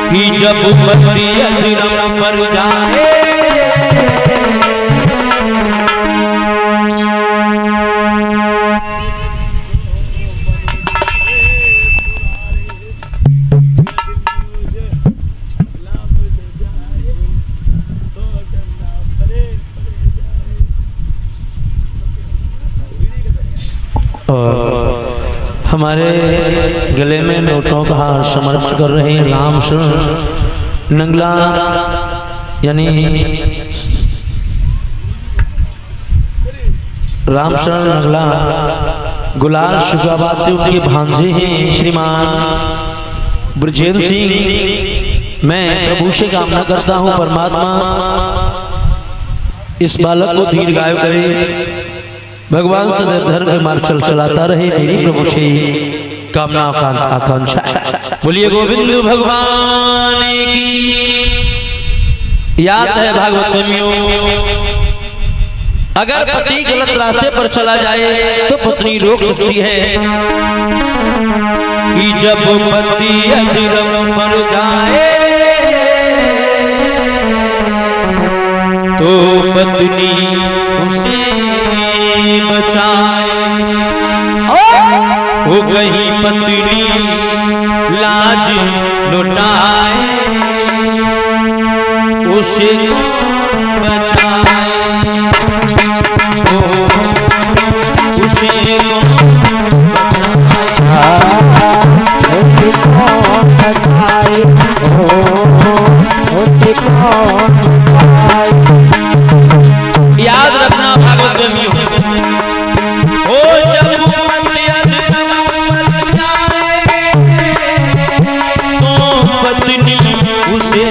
कि जब पति अधर्म पर जाए हमारे गले में नोटों का हार समर्पित कर रहे हैं राम शरण नंगला यानी राम शरण नंगला गुलाल शुगाबाद के भांजे हैं श्रीमान ब्रजेंद्र सिंह। मैं प्रभु से कामना करता हूँ परमात्मा इस बालक को दीर्घायु करे, भगवान सदैव धर्म के मार्ग चलाता रहे, मेरी प्रभु से कामना आकांक्षा। बोलिए गोविंद भगवान की। याद है भागवत में अगर पति गलत रास्ते पर चला जाए तो पत्नी रोक सकती है कि जब पति अधर्म पर जाए तो पत्नी उसे बचाए। वो कहीं पत्नी लाज लुटाए उसे बचाए। उसे याद रखना भागवत में हो जब तो पत्नी उसे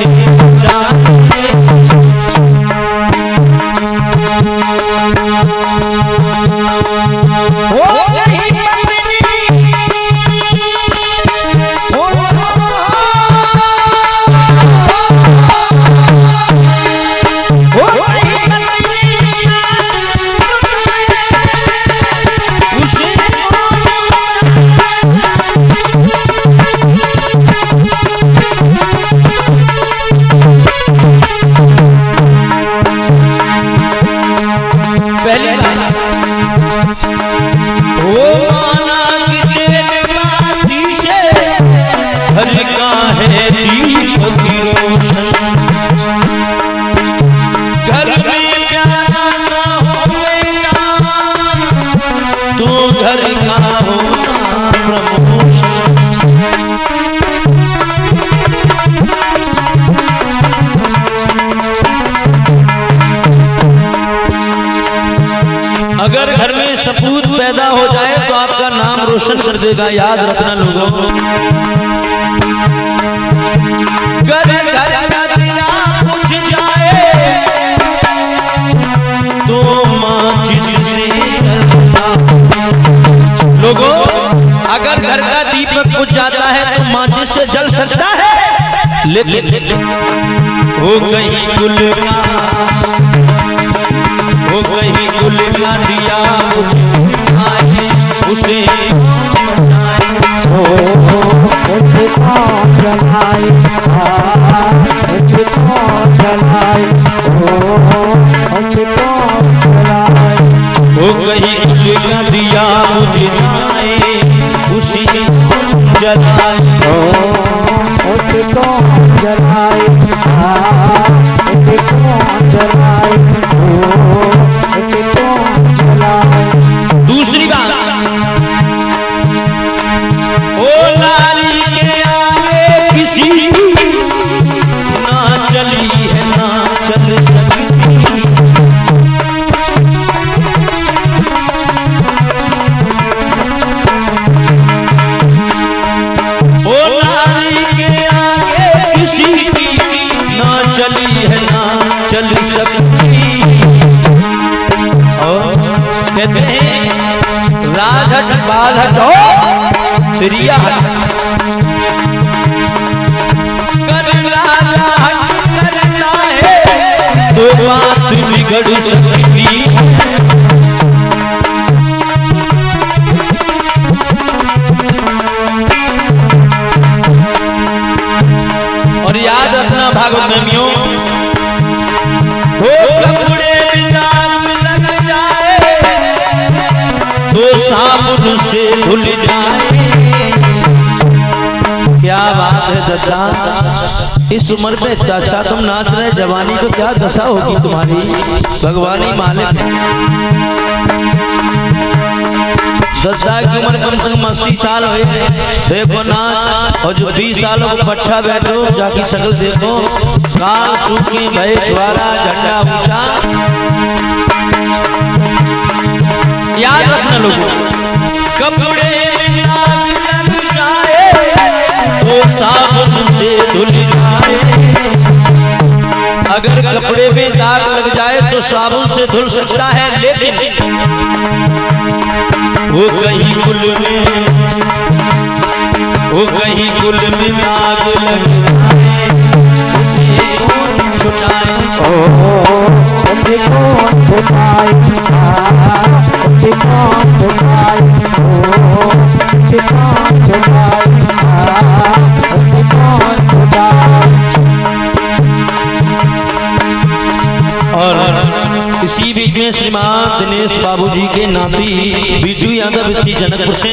अगर घर में सपूत पैदा हो जाए तो आपका नाम रोशन कर देगा। याद रखना लोगों। घर घर का दिया बुझ जाए तो माचिस से लोगों, अगर घर का दीपक बुझ जाता है तो माचिस से जल सकता है, लेकिन वो कहीं गुल का दिया उसे उसे कौन जलाए, उसे कौन जलाए, उसे कौन जलाए। वो कहीं गुल का दिया मुझे जाए उसे जलाए, उसे कौन जलाए, उसे कौन जलाए, उसे कौन जलाए। दूसरी बात, ओ नारी के आगे किसी ना चली है ना चल सकती। ओ नारी के आगे किसी की ना चली है ना चल सकती। कहते हैं राजहट बालहट हो प्रिया हट, कर राजा हट करता है तो बात बिगड़ सकती। और सुना भागवत में मियों, वो कपड़े में दाग लग जाए तो साबुन से धुल जाए। क्या बात है दद्दा, इस उम्र में इतना अच्छा तुम नाच रहे, जवानी को क्या दशा होगी तुम्हारी, भगवान ही मालिक है। दद्दा की उम्र कम से कम 80 साल हो गए, देखो नाच, और जो 20 सालों को पट्टा बैठो जाकी शक्ल देखो, काल सूखी भय छुआरा झंडा ऊंचा। याद रखना लोगों, कपड़े में दाग लग जाए तो साबुन से धुल जाए। अगर कपड़े में दाग लग जाए तो साबुन से धुल सकता है, लेकिन वो कहीं गुल में, वो कहीं गुल में दाग लग जाए, उसे कौन छुटाए, उसे कौन छुटाए, उसे कौन छुटाए, उसे कौन छुटाए, उसे कौन छुटाए। और इसी बीच में श्रीमान दिनेश बाबूजी के नाती बीटू यादव इसी जनकपुर से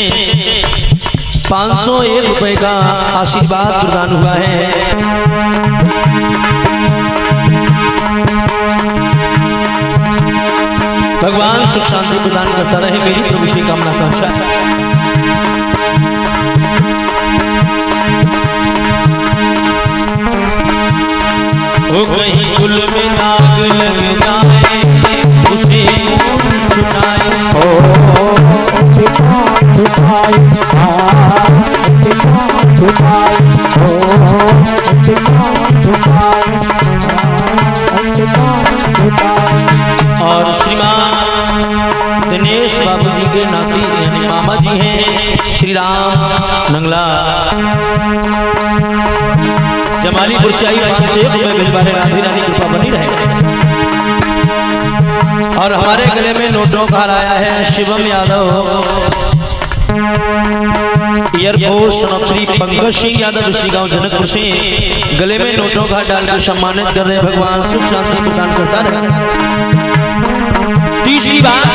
501 रुपए का आशीर्वाद प्रदान हुआ है। भगवान सुख शांति प्रदान करता रहे, मेरी प्रभु से कामना कांक्षा है। वो कहीं गुल में दाग लग जाए, उसे कौन छुटाए, उसे कौन छुटाए, उसे कौन छुटाए, उसे कौन छुटाए, उसे कौन छुटाए। और श्रीमान दिनेश बाबूजी के नाती यानी मामा जी हैं श्री राम नंगला, जमालीपुर से आई 501 रुपए भिजवाने, राधे रानी कृपा बनी रहे। और हमारे गले में नोटों का हार आया है शिवम यादव, एयरफोर्स श्री पंकज सिंह यादव श्री गांव जनकपुर से गले में नोटों का डालकर सम्मानित कर रहे। भगवान सुख शांति प्रदान करता रहे। तीसरी बात,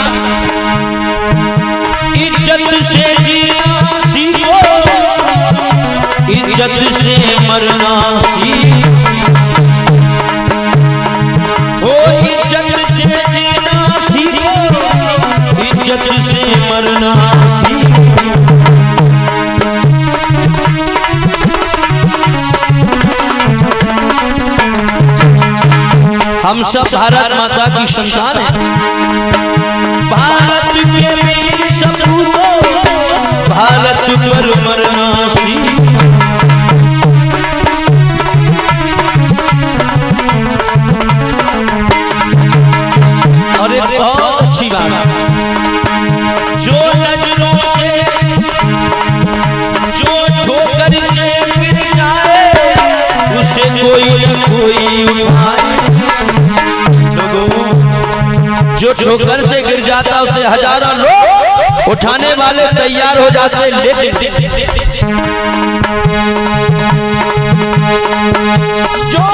इज्जत से जीना सीखो, इज्जत से मरना सीखो, ओ इज्जत से जीना सीखो, इज्जत से मरना सीखो। हम सब भारत माता की संतान हैं, भारत के वीर सपूतों, भारत पर मरना सीखो। और एक बहुत अच्छी बात, जो नजरों से, जो ठोकर से गिर जाए, उसे कोई न कोई उठाए। जो ठोकर से गिर जाता उसे हजारों लोग उठाने वाले तैयार हो जाते, लेकिन जो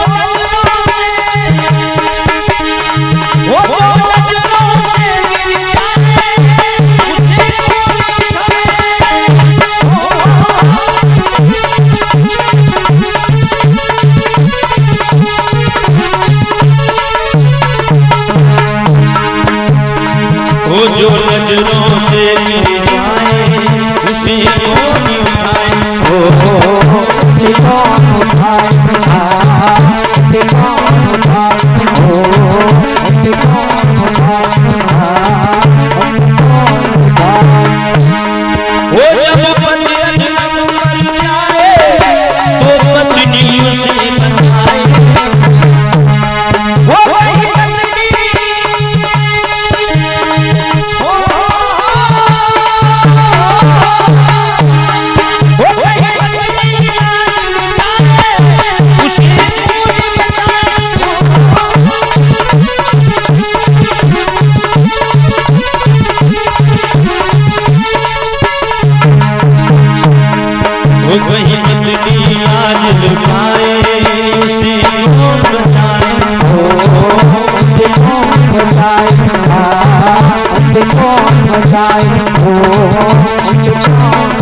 जो नजरों से गिर जाए उसे कौन उठाए, उसे कौन उठाए, उसे कौन उठाए, उसे कौन उठाए, उसे कौन उठाए। वो जब पति अजनब मर जाए तो पत्नी उसे बचाए, वही पत्नी आज लुटाए, उसे हमसे कौन बचाए, हमसे कौन